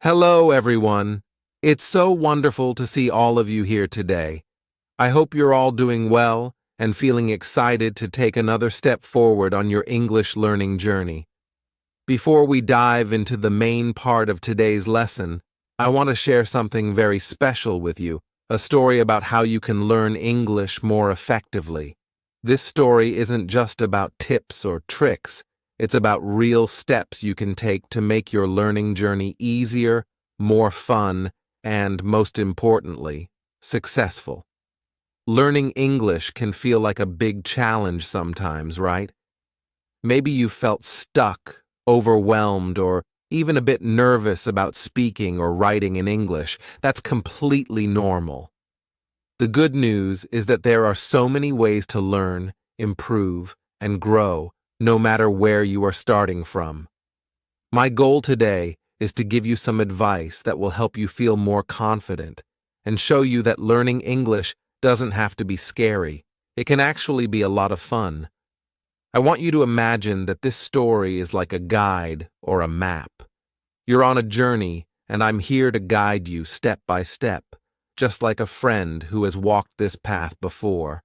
Hello, everyone. It's so wonderful to see all of you here today. I hope you're all doing well and feeling excited to take another step forward on your English learning journey. Before we dive into the main part of today's lesson, I want to share something very special with you, a story about how you can learn English more effectively. This story isn't just about tips or tricks. It's about real steps you can take to make your learning journey easier, more fun, and, most importantly, successful. Learning English can feel like a big challenge sometimes, right? Maybe you felt stuck, overwhelmed, or even a bit nervous about speaking or writing in English. That's completely normal. The good news is that there are so many ways to learn, improve, and grow, no matter where you are starting from. My goal today is to give you some advice that will help you feel more confident and show you that learning English doesn't have to be scary. It can actually be a lot of fun. I want you to imagine that this story is like a guide or a map. You're on a journey, and I'm here to guide you step by step, just like a friend who has walked this path before.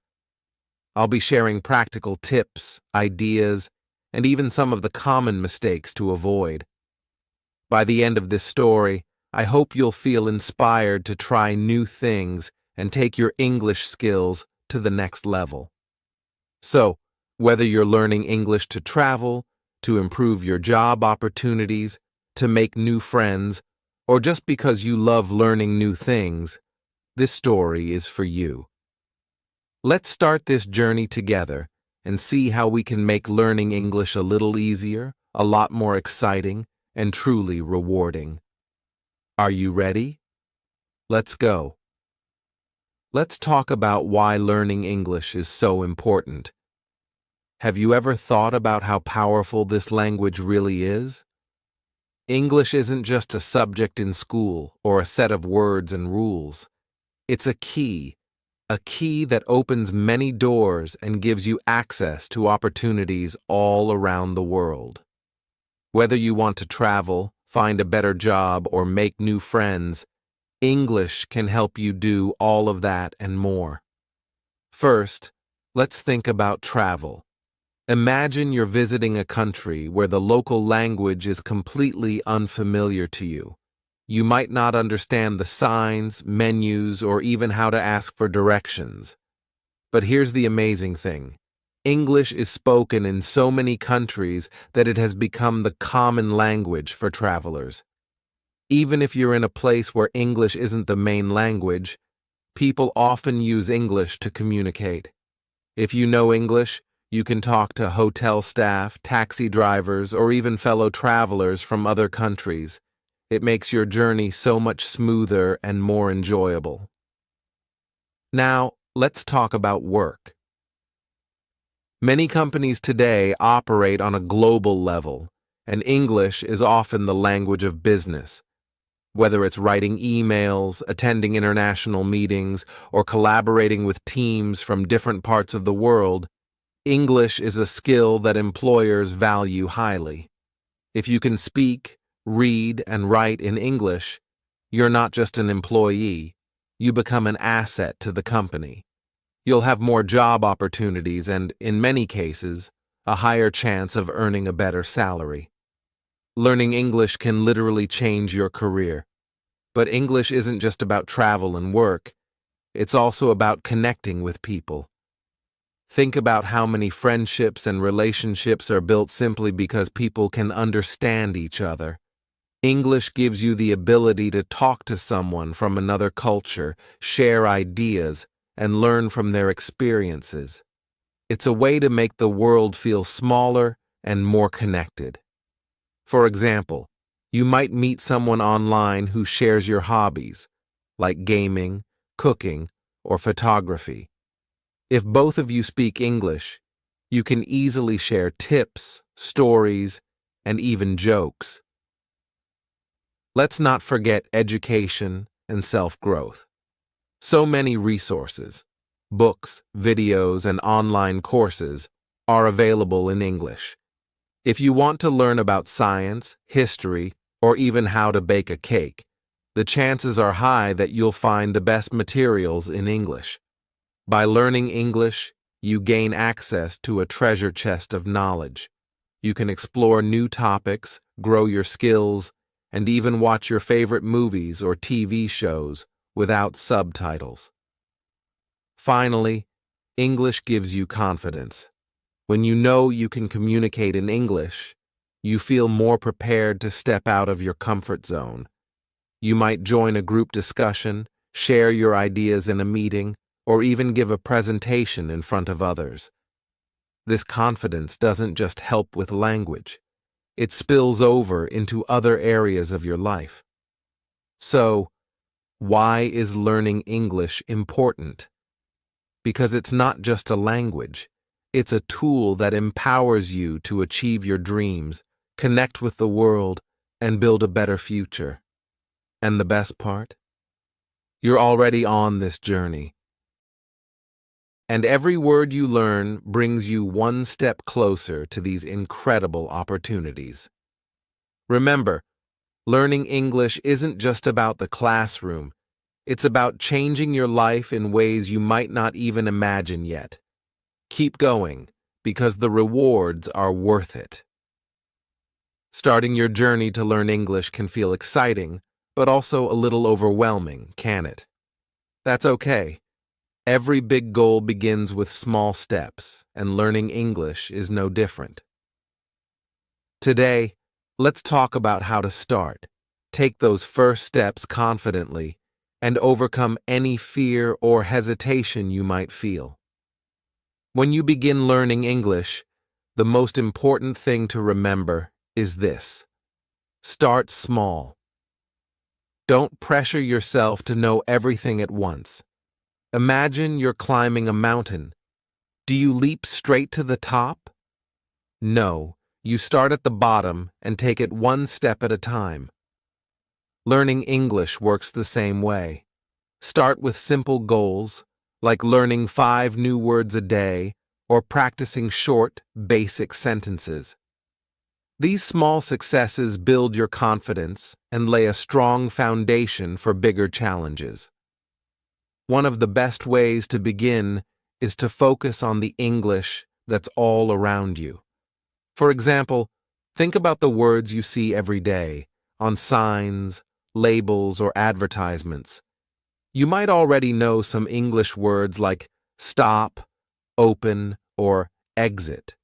I'll be sharing practical tips, ideas, and even some of the common mistakes to avoid. By the end of this story, I hope you'll feel inspired to try new things and take your English skills to the next level. So, whether you're learning English to travel, to improve your job opportunities, to make new friends, or just because you love learning new things, this story is for you. Let's start this journey together and see how we can make learning English a little easier, a lot more exciting, and truly rewarding. Are you ready? Let's go. Let's talk about why learning English is so important. Have you ever thought about how powerful this language really is? English isn't just a subject in school or a set of words and rules. It's a key that opens many doors and gives you access to opportunities all around the world. Whether you want to travel, find a better job, or make new friends, English can help you do all of that and more. First, let's think about travel. Imagine you're visiting a country where the local language is completely unfamiliar to you. You might not understand the signs, menus, or even how to ask for directions. But here's the amazing thing. English is spoken in so many countries that it has become the common language for travelers. Even if you're in a place where English isn't the main language, people often use English to communicate. If you know English, you can talk to hotel staff, taxi drivers, or even fellow travelers from other countries. It makes your journey so much smoother and more enjoyable. Now, let's talk about work. Many companies today operate on a global level, and English is often the language of business. Whether it's writing emails, attending international meetings, or collaborating with teams from different parts of the world, English is a skill that employers value highly. If you can speak, read, and write in English, you're not just an employee, you become an asset to the company. You'll have more job opportunities and, in many cases, a higher chance of earning a better salary. Learning English can literally change your career. But English isn't just about travel and work, it's also about connecting with people. Think about how many friendships and relationships are built simply because people can understand each other. English gives you the ability to talk to someone from another culture, share ideas, and learn from their experiences. It's a way to make the world feel smaller and more connected. For example, you might meet someone online who shares your hobbies, like gaming, cooking, or photography. If both of you speak English, you can easily share tips, stories, and even jokes. Let's not forget education and self-growth. So many resources, books, videos, and online courses are available in English. If you want to learn about science, history, or even how to bake a cake, the chances are high that you'll find the best materials in English. By learning English, you gain access to a treasure chest of knowledge. You can explore new topics, grow your skills, and even watch your favorite movies or TV shows without subtitles. Finally, English gives you confidence. When you know you can communicate in English, you feel more prepared to step out of your comfort zone. You might join a group discussion, share your ideas in a meeting, or even give a presentation in front of others. This confidence doesn't just help with language. It spills over into other areas of your life. So, why is learning English important? Because it's not just a language. It's a tool that empowers you to achieve your dreams, connect with the world, and build a better future. And the best part? You're already on this journey. And every word you learn brings you one step closer to these incredible opportunities. Remember, learning English isn't just about the classroom. It's about changing your life in ways you might not even imagine yet. Keep going, because the rewards are worth it. Starting your journey to learn English can feel exciting, but also a little overwhelming, can it? That's okay. Every big goal begins with small steps, and learning English is no different. Today, let's talk about how to start, take those first steps confidently, and overcome any fear or hesitation you might feel. When you begin learning English, the most important thing to remember is this: start small. Don't pressure yourself to know everything at once. Imagine you're climbing a mountain. Do you leap straight to the top? No, you start at the bottom and take it one step at a time. Learning English works the same way. Start with simple goals, like learning 5 new words a day or practicing short, basic sentences. These small successes build your confidence and lay a strong foundation for bigger challenges. One of the best ways to begin is to focus on the English that's all around you. For example, think about the words you see every day, on signs, labels, or advertisements. You might already know some English words like stop, open, or exit.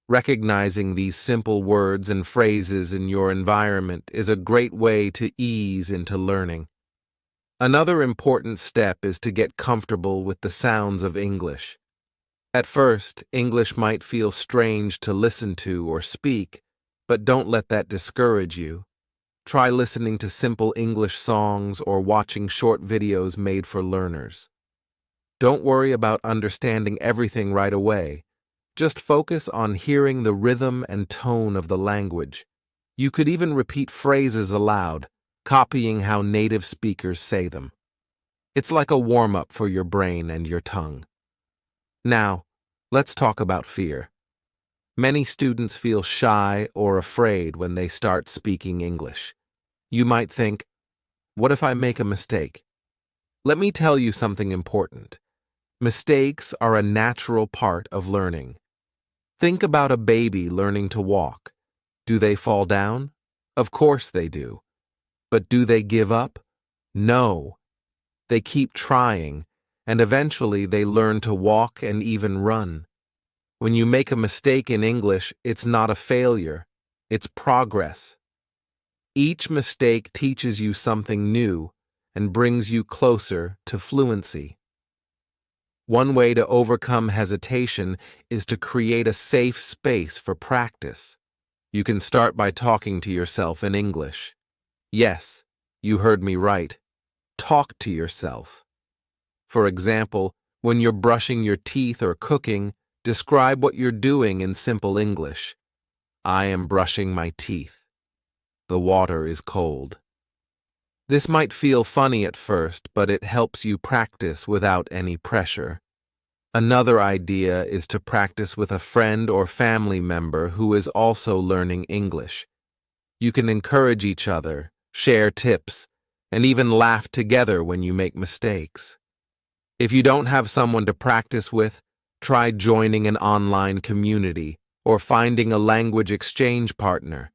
Recognizing these simple words and phrases in your environment is a great way to ease into learning. Another important step is to get comfortable with the sounds of English. At first, English might feel strange to listen to or speak, but don't let that discourage you. Try listening to simple English songs or watching short videos made for learners. Don't worry about understanding everything right away. Just focus on hearing the rhythm and tone of the language. You could even repeat phrases aloud, copying how native speakers say them. It's like a warm-up for your brain and your tongue. Now, let's talk about fear. Many students feel shy or afraid when they start speaking English. You might think, what if I make a mistake? Let me tell you something important. Mistakes are a natural part of learning. Think about a baby learning to walk. Do they fall down? Of course they do. But do they give up? No. They keep trying, and eventually they learn to walk and even run. When you make a mistake in English, it's not a failure. It's progress. Each mistake teaches you something new and brings you closer to fluency. One way to overcome hesitation is to create a safe space for practice. You can start by talking to yourself in English. Yes, you heard me right. Talk to yourself. For example, when you're brushing your teeth or cooking, describe what you're doing in simple English. I am brushing my teeth. The water is cold. This might feel funny at first, but it helps you practice without any pressure. Another idea is to practice with a friend or family member who is also learning English. You can encourage each other, share tips, and even laugh together when you make mistakes. If you don't have someone to practice with, try joining an online community or finding a language exchange partner.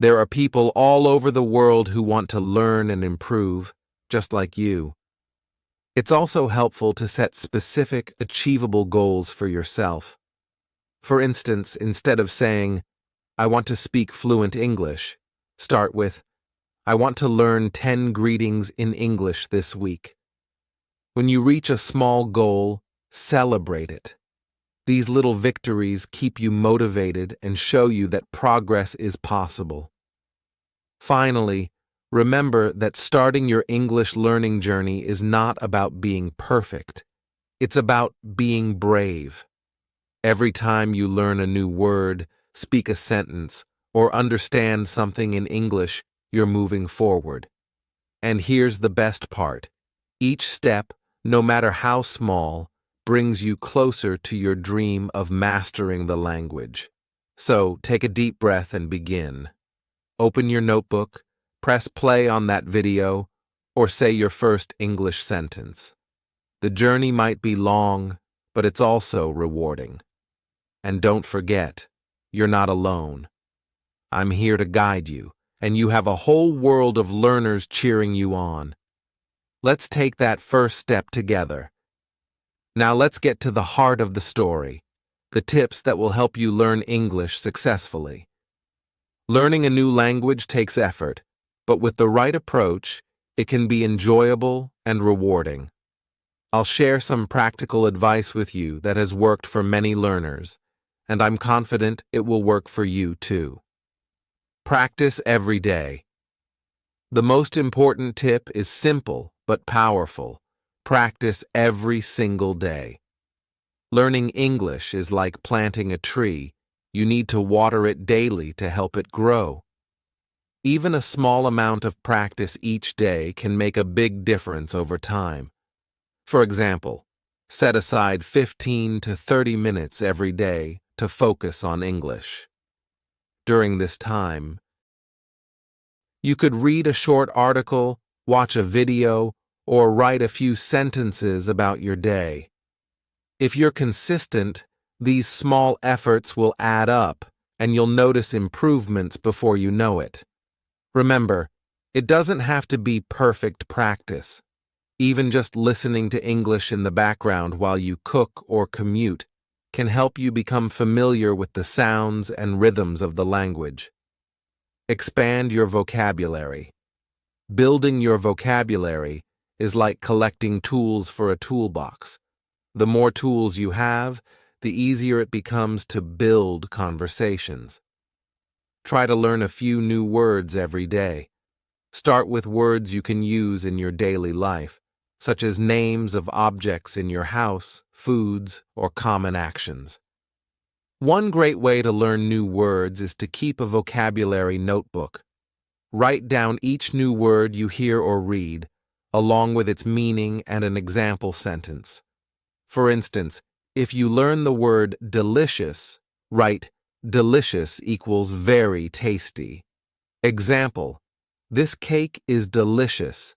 There are people all over the world who want to learn and improve, just like you. It's also helpful to set specific, achievable goals for yourself. For instance, instead of saying, "I want to speak fluent English," start with, "I want to learn 10 greetings in English this week." When you reach a small goal, celebrate it. These little victories keep you motivated and show you that progress is possible. Finally, remember that starting your English learning journey is not about being perfect. It's about being brave. Every time you learn a new word, speak a sentence, or understand something in English, you're moving forward. And here's the best part. Each step, no matter how small, brings you closer to your dream of mastering the language. So, take a deep breath and begin. Open your notebook, press play on that video, or say your first English sentence. The journey might be long, but it's also rewarding. And don't forget, you're not alone. I'm here to guide you, and you have a whole world of learners cheering you on. Let's take that first step together. Now let's get to the heart of the story, the tips that will help you learn English successfully. Learning a new language takes effort, but with the right approach, it can be enjoyable and rewarding. I'll share some practical advice with you that has worked for many learners, and I'm confident it will work for you too. Practice every day. The most important tip is simple but powerful. Practice every single day. Learning English is like planting a tree. You need to water it daily to help it grow. Even a small amount of practice each day can make a big difference over time. For example, set aside 15 to 30 minutes every day to focus on English. During this time, you could read a short article, watch a video, or write a few sentences about your day. If you're consistent, these small efforts will add up, and you'll notice improvements before you know it. Remember, it doesn't have to be perfect practice. Even just listening to English in the background while you cook or commute can help you become familiar with the sounds and rhythms of the language. Expand your vocabulary. Building your vocabulary is like collecting tools for a toolbox. The more tools you have, the easier it becomes to build conversations. Try to learn a few new words every day. Start with words you can use in your daily life, such as names of objects in your house, foods, or common actions. One great way to learn new words is to keep a vocabulary notebook. Write down each new word you hear or read, along with its meaning and an example sentence. For instance, if you learn the word delicious, write delicious equals very tasty. Example: this cake is delicious.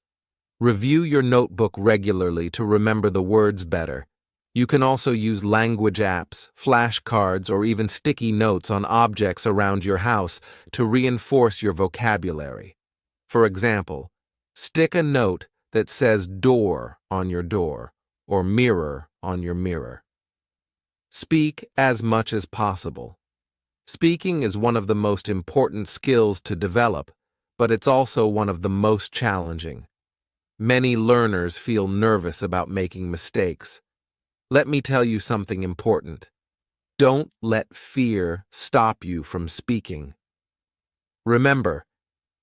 Review your notebook regularly to remember the words better. You can also use language apps, flashcards, or even sticky notes on objects around your house to reinforce your vocabulary. For example, stick a note that says door on your door or mirror on your mirror. Speak as much as possible. Speaking is one of the most important skills to develop, but it's also one of the most challenging. Many learners feel nervous about making mistakes. Let me tell you something important. Don't let fear stop you from speaking. Remember,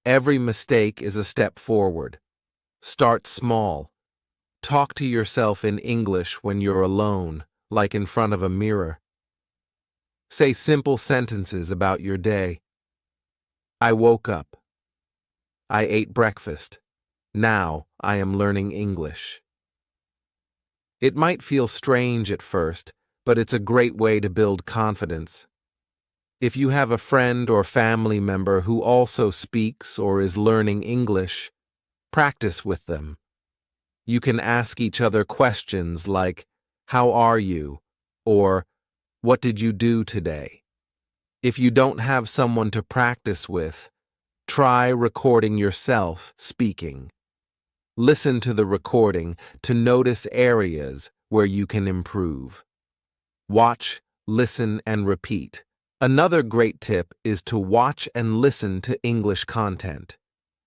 every mistake is a step forward. Start small. Talk to yourself in English when you're alone, like in front of a mirror. Say simple sentences about your day. I woke up. I ate breakfast. Now I am learning English. It might feel strange at first, but it's a great way to build confidence. If you have a friend or family member who also speaks or is learning English, practice with them. You can ask each other questions like, "How are you?" or "What did you do today?" If you don't have someone to practice with, try recording yourself speaking. Listen to the recording to notice areas where you can improve. Watch, listen, and repeat. Another great tip is to watch and listen to English content.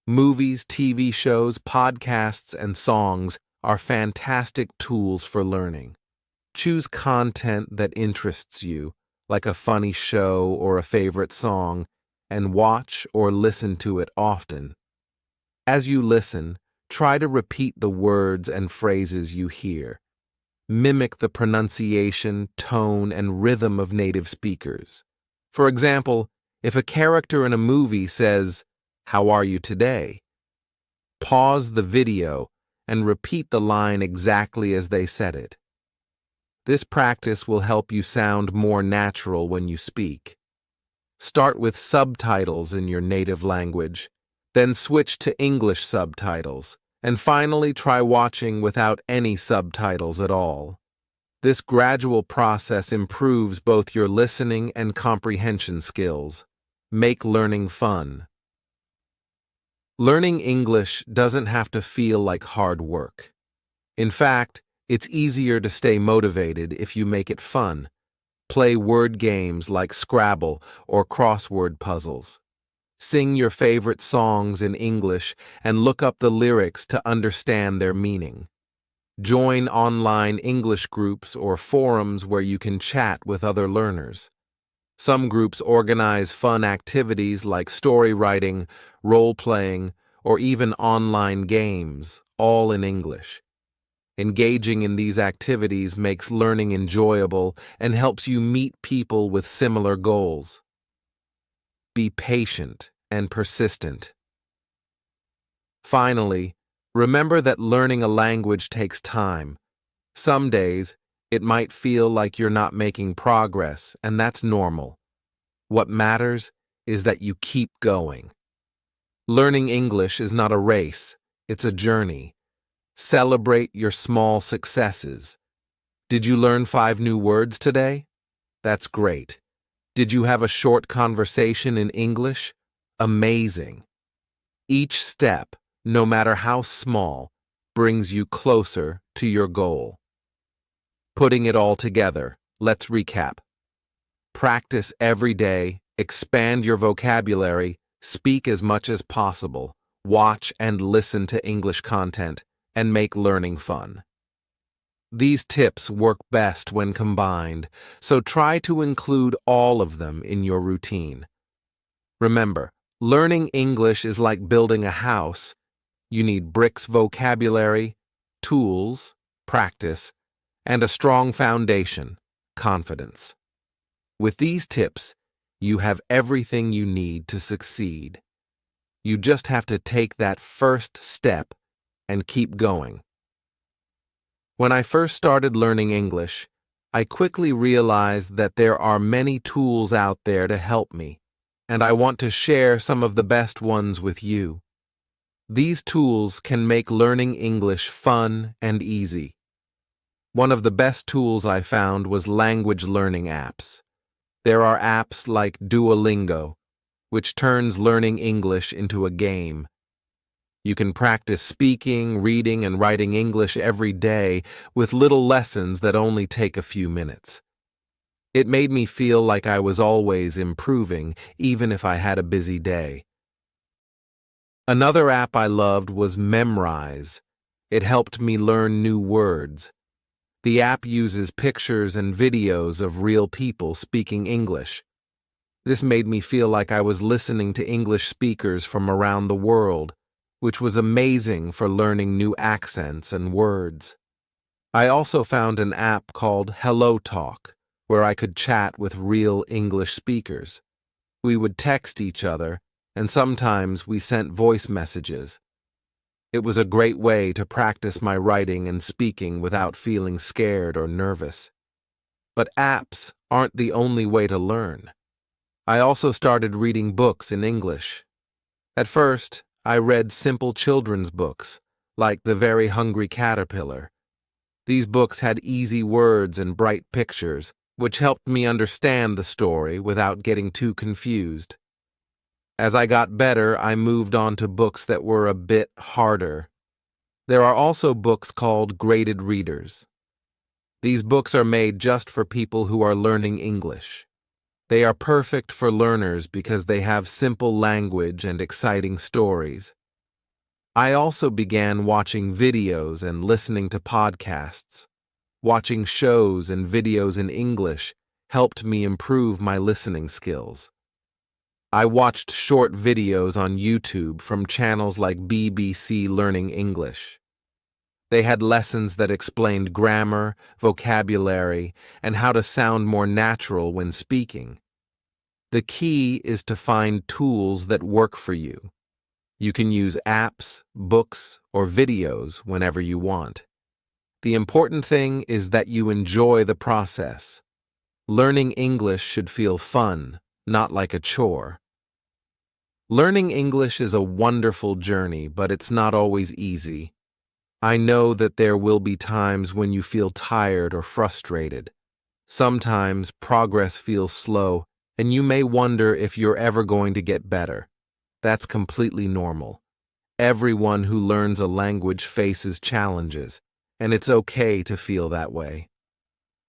Movies, TV shows, podcasts, and songs are fantastic tools for learning. Choose content that interests you, like a funny show or a favorite song, and watch or listen to it often. As you listen, try to repeat the words and phrases you hear. Mimic the pronunciation, tone, and rhythm of native speakers. For example, if a character in a movie says, "How are you today?" pause the video and repeat the line exactly as they said it. This practice will help you sound more natural when you speak. Start with subtitles in your native language, then switch to English subtitles, and finally try watching without any subtitles at all. This gradual process improves both your listening and comprehension skills. Make learning fun. Learning English doesn't have to feel like hard work. In fact, it's easier to stay motivated if you make it fun. Play word games like Scrabble or crossword puzzles. Sing your favorite songs in English and look up the lyrics to understand their meaning. Join online English groups or forums where you can chat with other learners. Some groups organize fun activities like story writing, role-playing, or even online games, all in English. Engaging in these activities makes learning enjoyable and helps you meet people with similar goals. Be patient and persistent. Finally, remember that learning a language takes time. Some days, it might feel like you're not making progress, and that's normal. What matters is that you keep going. Learning English is not a race, it's a journey. Celebrate your small successes. Did you learn 5 new words today? That's great. Did you have a short conversation in English? Amazing. Each step, no matter how small, brings you closer to your goal. Putting it all together, let's recap. Practice every day, expand your vocabulary, speak as much as possible, watch and listen to English content, and make learning fun. These tips work best when combined, so try to include all of them in your routine. Remember, learning English is like building a house. You need bricks, vocabulary, tools, practice, and a strong foundation, confidence. With these tips, you have everything you need to succeed. You just have to take that first step and keep going. When I first started learning English, I quickly realized that there are many tools out there to help me, and I want to share some of the best ones with you. These tools can make learning English fun and easy. One of the best tools I found was language learning apps. There are apps like Duolingo, which turns learning English into a game. You can practice speaking, reading, and writing English every day with little lessons that only take a few minutes. It made me feel like I was always improving, even if I had a busy day. Another app I loved was Memrise. It helped me learn new words. The app uses pictures and videos of real people speaking English. This made me feel like I was listening to English speakers from around the world, which was amazing for learning new accents and words. I also found an app called HelloTalk, where I could chat with real English speakers. We would text each other, and sometimes we sent voice messages. It was a great way to practice my writing and speaking without feeling scared or nervous. But apps aren't the only way to learn. I also started reading books in English. At first, I read simple children's books, like The Very Hungry Caterpillar. These books had easy words and bright pictures, which helped me understand the story without getting too confused. As I got better, I moved on to books that were a bit harder. There are also books called graded readers. These books are made just for people who are learning English. They are perfect for learners because they have simple language and exciting stories. I also began watching videos and listening to podcasts. Watching shows and videos in English helped me improve my listening skills. I watched short videos on YouTube from channels like BBC Learning English. They had lessons that explained grammar, vocabulary, and how to sound more natural when speaking. The key is to find tools that work for you. You can use apps, books, or videos whenever you want. The important thing is that you enjoy the process. Learning English should feel fun, not like a chore. Learning English is a wonderful journey, but it's not always easy. I know that there will be times when you feel tired or frustrated. Sometimes progress feels slow, and you may wonder if you're ever going to get better. That's completely normal. Everyone who learns a language faces challenges, and it's okay to feel that way.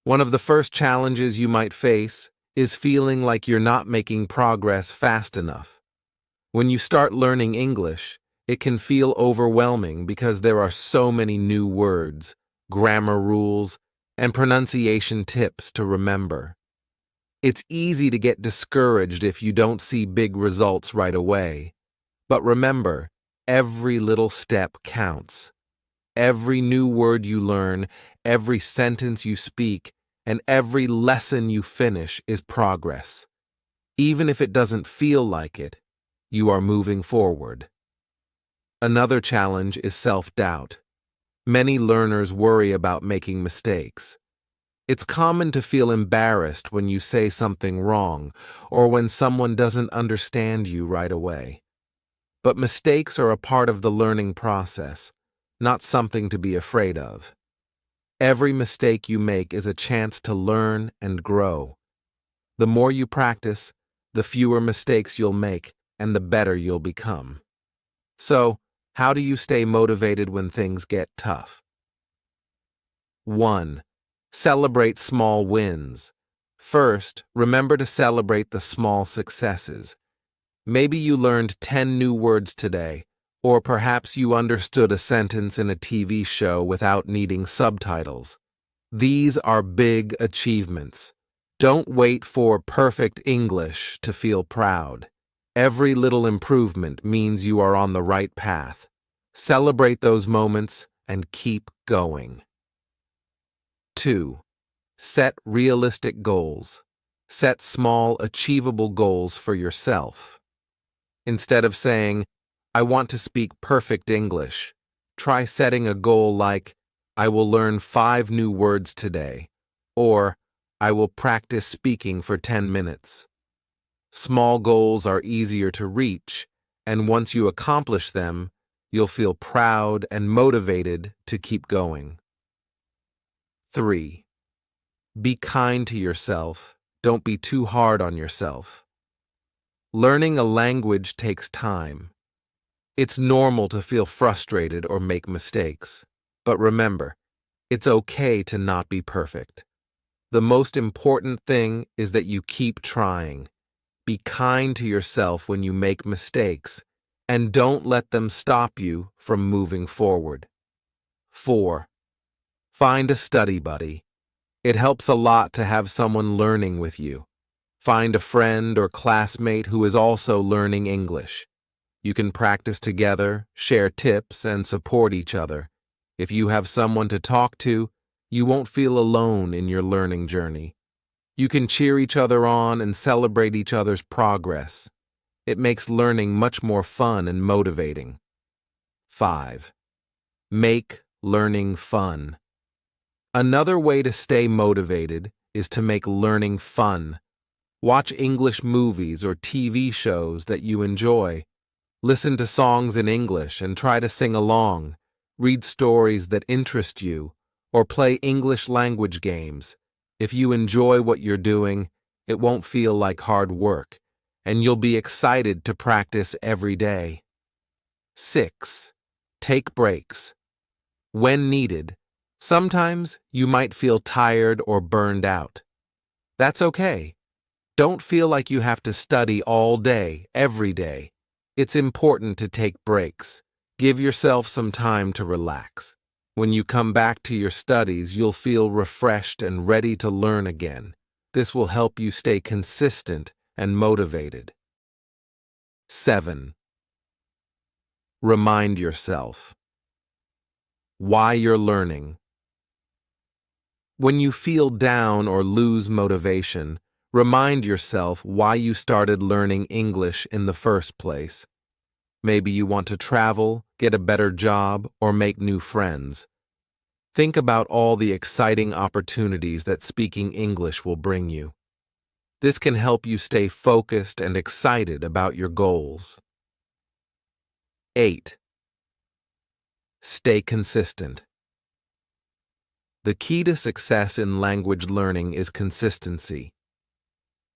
One of the first challenges you might face is feeling like you're not making progress fast enough. When you start learning English, it can feel overwhelming because there are so many new words, grammar rules, and pronunciation tips to remember. It's easy to get discouraged if you don't see big results right away. But remember, every little step counts. Every new word you learn, every sentence you speak, and every lesson you finish is progress. Even if it doesn't feel like it, you are moving forward. Another challenge is self-doubt. Many learners worry about making mistakes. It's common to feel embarrassed when you say something wrong or when someone doesn't understand you right away. But mistakes are a part of the learning process, not something to be afraid of. Every mistake you make is a chance to learn and grow. The more you practice, the fewer mistakes you'll make and the better you'll become. So, how do you stay motivated when things get tough? 1. Celebrate small wins. First, remember to celebrate the small successes. Maybe you learned 10 new words today, or perhaps you understood a sentence in a TV show without needing subtitles. These are big achievements. Don't wait for perfect English to feel proud. Every little improvement means you are on the right path. Celebrate those moments and keep going. 2. Set realistic goals. Set small, achievable goals for yourself. Instead of saying, "I want to speak perfect English," try setting a goal like, "I will learn 5 new words today," or "I will practice speaking for 10 minutes." Small goals are easier to reach, and once you accomplish them, you'll feel proud and motivated to keep going. 3. Be kind to yourself. Don't be too hard on yourself. Learning a language takes time. It's normal to feel frustrated or make mistakes. But remember, it's okay to not be perfect. The most important thing is that you keep trying. Be kind to yourself when you make mistakes, and don't let them stop you from moving forward. 4. Find a study buddy. It helps a lot to have someone learning with you. Find a friend or classmate who is also learning English. You can practice together, share tips, and support each other. If you have someone to talk to, you won't feel alone in your learning journey. You can cheer each other on and celebrate each other's progress. It makes learning much more fun and motivating. 5. Make learning fun. Another way to stay motivated is to make learning fun. Watch English movies or TV shows that you enjoy. Listen to songs in English and try to sing along. Read stories that interest you, or play English language games. If you enjoy what you're doing, it won't feel like hard work, and you'll be excited to practice every day. 6. Take breaks. When needed. Sometimes you might feel tired or burned out. That's okay. Don't feel like you have to study all day, every day. It's important to take breaks. Give yourself some time to relax. When you come back to your studies, you'll feel refreshed and ready to learn again. This will help you stay consistent and motivated. 7. Remind yourself why you're learning. When you feel down or lose motivation, remind yourself why you started learning English in the first place. Maybe you want to travel, get a better job, or make new friends. Think about all the exciting opportunities that speaking English will bring you. This can help you stay focused and excited about your goals. 8. Stay consistent. The key to success in language learning is consistency.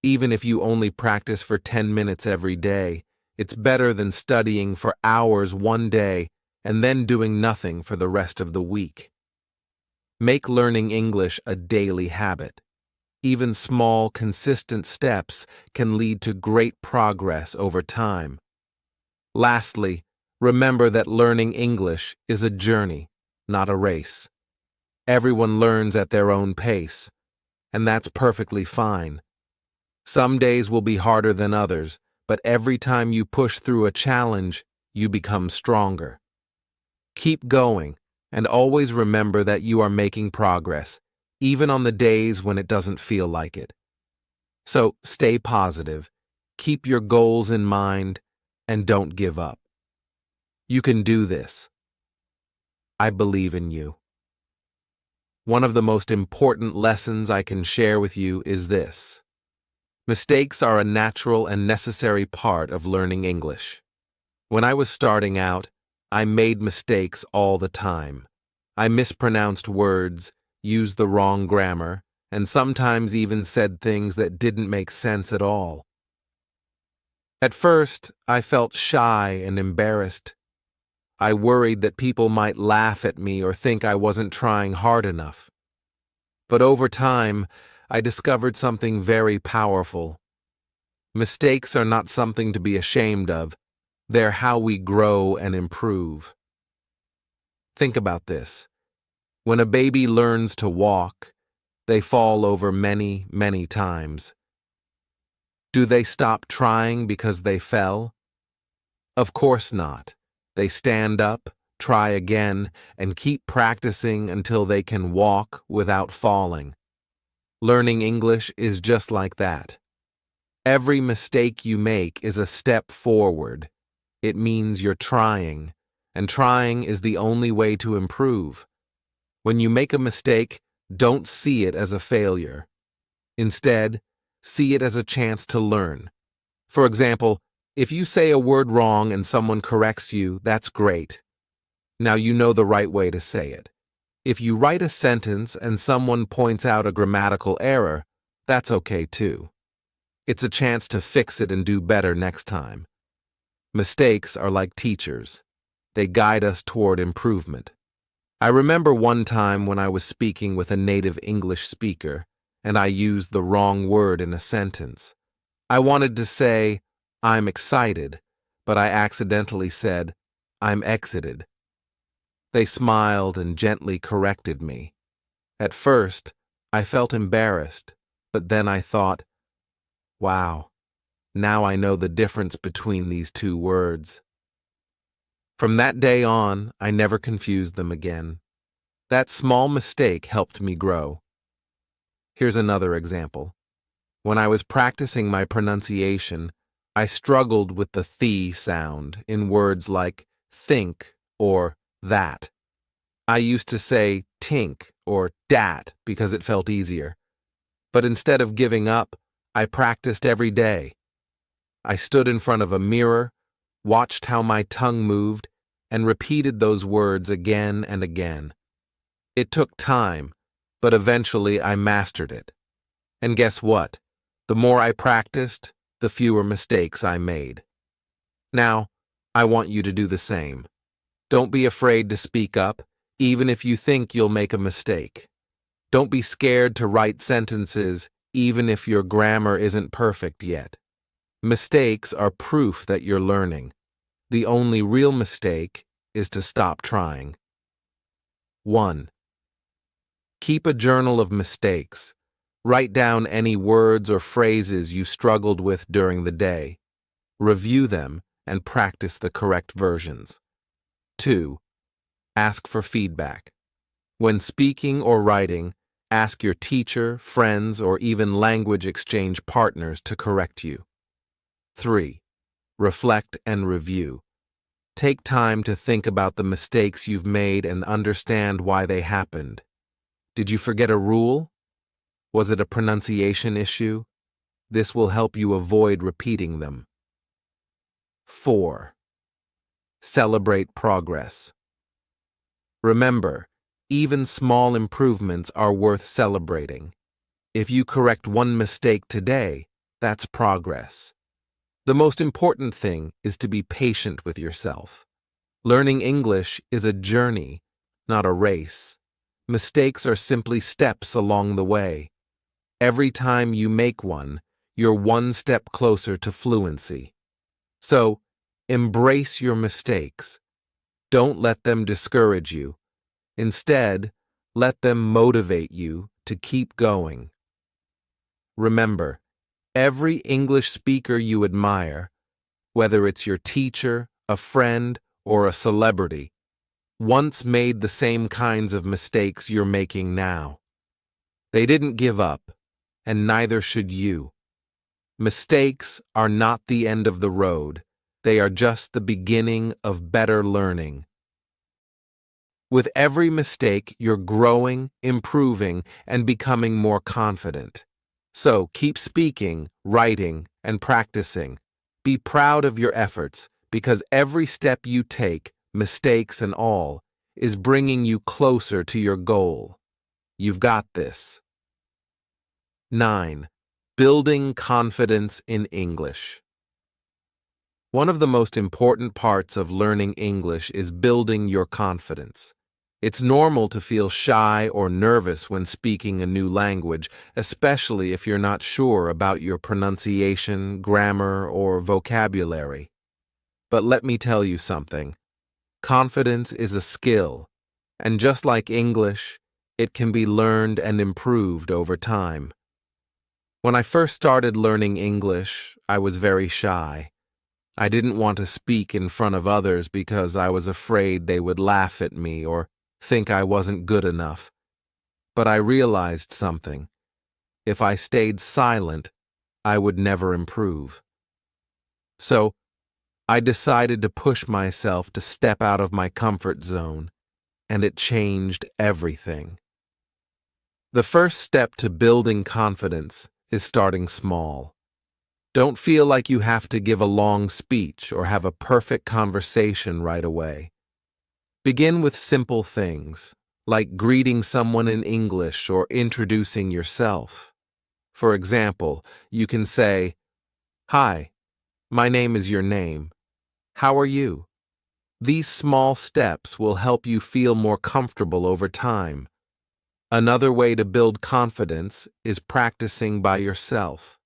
Even if you only practice for 10 minutes every day, it's better than studying for hours one day and then doing nothing for the rest of the week. Make learning English a daily habit. Even small, consistent steps can lead to great progress over time. Lastly, remember that learning English is a journey, not a race. Everyone learns at their own pace, and that's perfectly fine. Some days will be harder than others, but every time you push through a challenge, you become stronger. Keep going, and always remember that you are making progress, even on the days when it doesn't feel like it. So stay positive, keep your goals in mind, and don't give up. You can do this. I believe in you. One of the most important lessons I can share with you is this. Mistakes are a natural and necessary part of learning English. When I was starting out, I made mistakes all the time. I mispronounced words, used the wrong grammar, and sometimes even said things that didn't make sense at all. At first, I felt shy and embarrassed. I worried that people might laugh at me or think I wasn't trying hard enough. But over time, I discovered something very powerful. Mistakes are not something to be ashamed of. They're how we grow and improve. Think about this. When a baby learns to walk, they fall over many, many times. Do they stop trying because they fell? Of course not. They stand up, try again, and keep practicing until they can walk without falling. Learning English is just like that. Every mistake you make is a step forward. It means you're trying, and trying is the only way to improve. When you make a mistake, don't see it as a failure. Instead, see it as a chance to learn. For example, if you say a word wrong and someone corrects you, that's great. Now you know the right way to say it. If you write a sentence and someone points out a grammatical error, that's okay too. It's a chance to fix it and do better next time. Mistakes are like teachers. They guide us toward improvement. I remember one time when I was speaking with a native English speaker, and I used the wrong word in a sentence. I wanted to say, "I'm excited," but I accidentally said, "I'm exited." They smiled and gently corrected me. At first, I felt embarrassed, but then I thought, wow, now I know the difference between these two words. From that day on, I never confused them again. That small mistake helped me grow. Here's another example. When I was practicing my pronunciation, I struggled with the th sound in words like think or that. I used to say tink or dat because it felt easier. But instead of giving up, I practiced every day. I stood in front of a mirror, watched how my tongue moved, and repeated those words again and again. It took time, but eventually I mastered it. And guess what? The more I practiced, the fewer mistakes I made. Now, I want you to do the same. Don't be afraid to speak up, even if you think you'll make a mistake. Don't be scared to write sentences, even if your grammar isn't perfect yet. Mistakes are proof that you're learning. The only real mistake is to stop trying. 1. Keep a journal of mistakes. Write down any words or phrases you struggled with during the day. Review them and practice the correct versions. 2. Ask for feedback. When speaking or writing, ask your teacher, friends, or even language exchange partners to correct you. 3. Reflect and review. Take time to think about the mistakes you've made and understand why they happened. Did you forget a rule? Was it a pronunciation issue? This will help you avoid repeating them. 4. Celebrate progress. Remember, even small improvements are worth celebrating. If you correct one mistake today, that's progress. The most important thing is to be patient with yourself. Learning English is a journey, not a race. Mistakes are simply steps along the way. Every time you make one, you're one step closer to fluency. So, embrace your mistakes. Don't let them discourage you. Instead, let them motivate you to keep going. Remember, every English speaker you admire, whether it's your teacher, a friend, or a celebrity, once made the same kinds of mistakes you're making now. They didn't give up, and neither should you. Mistakes are not the end of the road. They are just the beginning of better learning. With every mistake, you're growing, improving, and becoming more confident. So keep speaking, writing, and practicing. Be proud of your efforts, because every step you take, mistakes and all, is bringing you closer to your goal. You've got this. 9. Building confidence in English. One of the most important parts of learning English is building your confidence. It's normal to feel shy or nervous when speaking a new language, especially if you're not sure about your pronunciation, grammar, or vocabulary. But let me tell you something. Confidence is a skill, and just like English, it can be learned and improved over time. When I first started learning English, I was very shy. I didn't want to speak in front of others because I was afraid they would laugh at me or think I wasn't good enough. But I realized something. If I stayed silent, I would never improve. So, I decided to push myself to step out of my comfort zone, and it changed everything. The first step to building confidence is starting small. Don't feel like you have to give a long speech or have a perfect conversation right away. Begin with simple things, like greeting someone in English or introducing yourself. For example, you can say, "Hi, my name is your name. How are you?" These small steps will help you feel more comfortable over time. Another way to build confidence is practicing by yourself.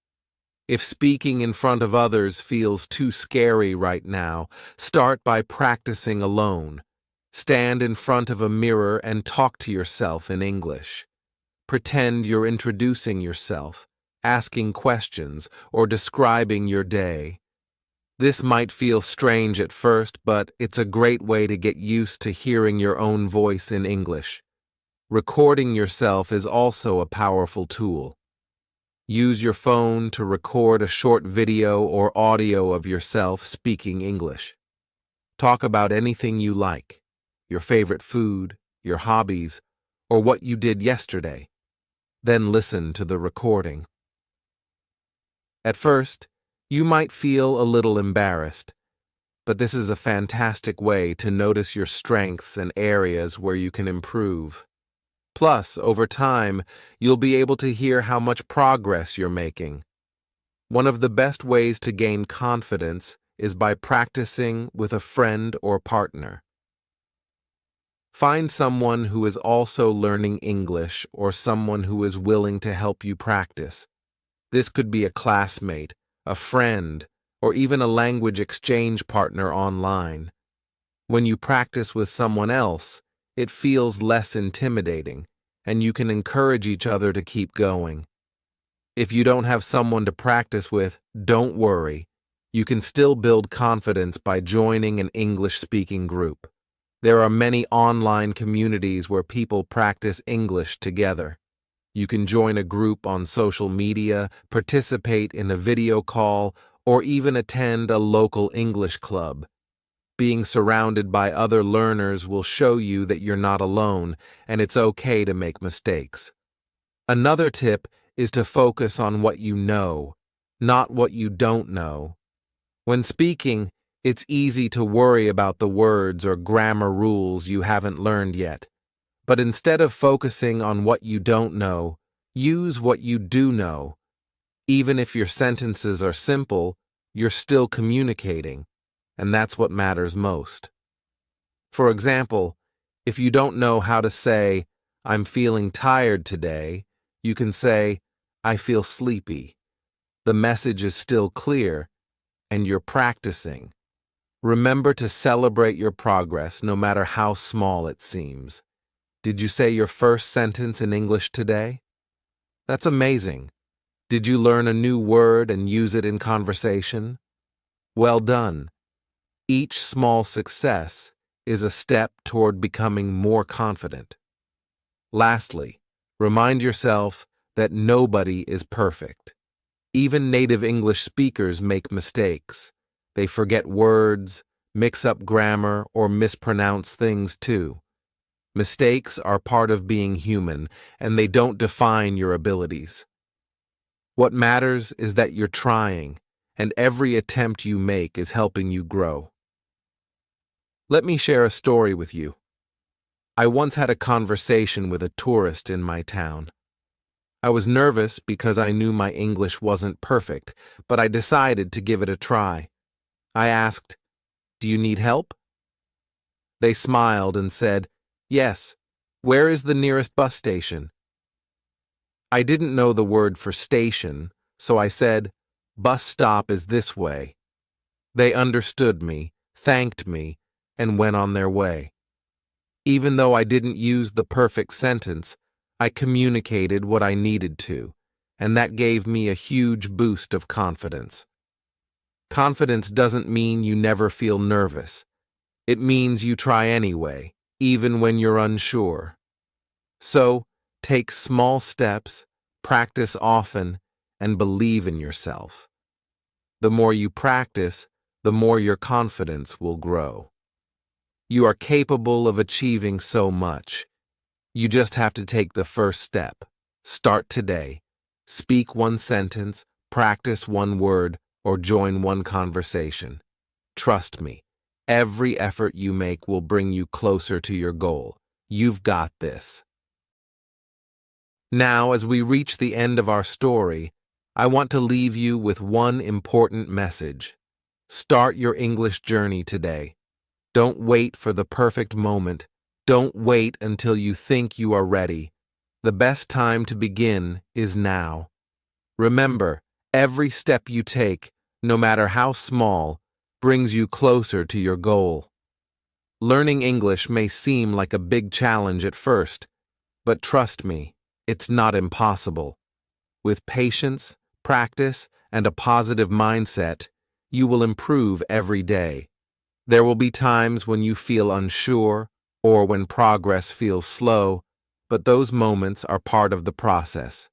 If speaking in front of others feels too scary right now, start by practicing alone. Stand in front of a mirror and talk to yourself in English. Pretend you're introducing yourself, asking questions, or describing your day. This might feel strange at first, but it's a great way to get used to hearing your own voice in English. Recording yourself is also a powerful tool. Use your phone to record a short video or audio of yourself speaking English. Talk about anything you like, your favorite food, your hobbies, or what you did yesterday. Then listen to the recording. At first, you might feel a little embarrassed, but this is a fantastic way to notice your strengths and areas where you can improve. Plus, over time, you'll be able to hear how much progress you're making. One of the best ways to gain confidence is by practicing with a friend or partner. Find someone who is also learning English or someone who is willing to help you practice. This could be a classmate, a friend, or even a language exchange partner online. When you practice with someone else, it feels less intimidating, and you can encourage each other to keep going. If you don't have someone to practice with, don't worry. You can still build confidence by joining an English-speaking group. There are many online communities where people practice English together. You can join a group on social media, participate in a video call, or even attend a local English club. Being surrounded by other learners will show you that you're not alone, and it's okay to make mistakes. Another tip is to focus on what you know, not what you don't know. When speaking, it's easy to worry about the words or grammar rules you haven't learned yet. But instead of focusing on what you don't know, use what you do know. Even if your sentences are simple, you're still communicating, and that's what matters most. For example, if you don't know how to say, "I'm feeling tired today," you can say, "I feel sleepy." The message is still clear, and you're practicing. Remember to celebrate your progress, no matter how small it seems. Did you say your first sentence in English today? That's amazing. Did you learn a new word and use it in conversation? Well done. Each small success is a step toward becoming more confident. Lastly, remind yourself that nobody is perfect. Even native English speakers make mistakes. They forget words, mix up grammar, or mispronounce things too. Mistakes are part of being human, and they don't define your abilities. What matters is that you're trying, and every attempt you make is helping you grow. Let me share a story with you. I once had a conversation with a tourist in my town. I was nervous because I knew my English wasn't perfect, but I decided to give it a try. I asked, "Do you need help?" They smiled and said, "Yes. Where is the nearest bus station?" I didn't know the word for station, so I said, "Bus stop is this way." They understood me, thanked me, and went on their way. Even though I didn't use the perfect sentence, I communicated what I needed to, and that gave me a huge boost of confidence. Confidence doesn't mean you never feel nervous. It means you try anyway, even when you're unsure. So, take small steps, practice often, and believe in yourself. The more you practice, the more your confidence will grow. You are capable of achieving so much. You just have to take the first step. Start today. Speak one sentence, practice one word, or join one conversation. Trust me, every effort you make will bring you closer to your goal. You've got this. Now, as we reach the end of our story, I want to leave you with one important message. Start your English journey today. Don't wait for the perfect moment. Don't wait until you think you are ready. The best time to begin is now. Remember, every step you take, no matter how small, brings you closer to your goal. Learning English may seem like a big challenge at first, but trust me, it's not impossible. With patience, practice, and a positive mindset, you will improve every day. There will be times when you feel unsure or when progress feels slow, but those moments are part of the process.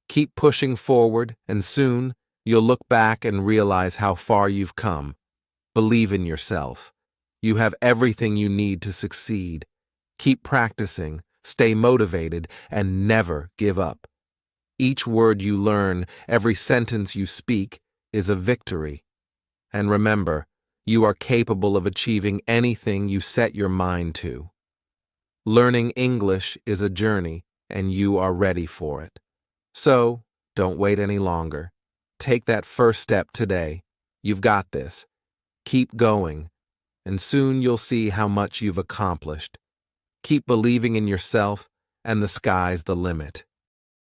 Keep pushing forward, and soon you'll look back and realize how far you've come. Believe in yourself. You have everything you need to succeed. Keep practicing, stay motivated, and never give up. Each word you learn, every sentence you speak, is a victory. And remember, you are capable of achieving anything you set your mind to. Learning English is a journey, and you are ready for it. So, don't wait any longer. Take that first step today. You've got this. Keep going, and soon you'll see how much you've accomplished. Keep believing in yourself, and the sky's the limit.